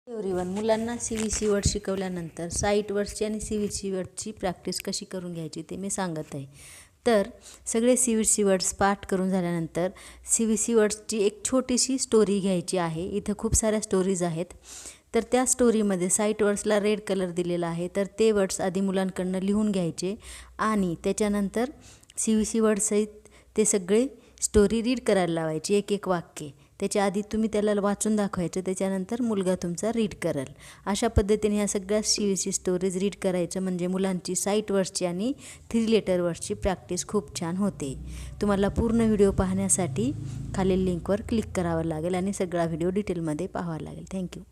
Everyone, मुलांना CVC word शिकवल्यानंतर site वर्ड्सची आणि CVC वर्डची practice कशी करून घ्यायची ते मी सांगत आहे. तर सगळे CVC वर्ड्स पाठ करून झाल्यानंतर CVC वर्ड्सची एक छोटीशी स्टोरी घ्यायची आहे. इथं खूप साऱ्या स्टोरीज आहेत. तर त्या स्टोरीमध्ये साईट वर्ड्सला रेड कलर दिलेला आहे. तर ते वर्ड्स आधी मुलांकडनं लिहून घ्यायचे आणि त्याच्यानंतर CVC वर्डसहित ते सगळे स्टोरी रीड करायला लावायची, एक एक वाक्य. त्याच्या आधी तुम्ही त्याला वाचून दाखवायचं, त्याच्यानंतर मुलगा तुमचा रीड करेल. अशा पद्धतीने ह्या सगळ्या CVC स्टोरीज रीड करायचं म्हणजे मुलांची साईट वर्ड्सची आणि 3 लेटर वर्ड्सची प्रॅक्टिस खूप छान होते. तुम्हाला पूर्ण व्हिडिओ पाहण्यासाठी खालील लिंकवर क्लिक करावं लागेल आणि सगळा व्हिडिओ डिटेलमध्ये पाहावा लागेल. थँक्यू.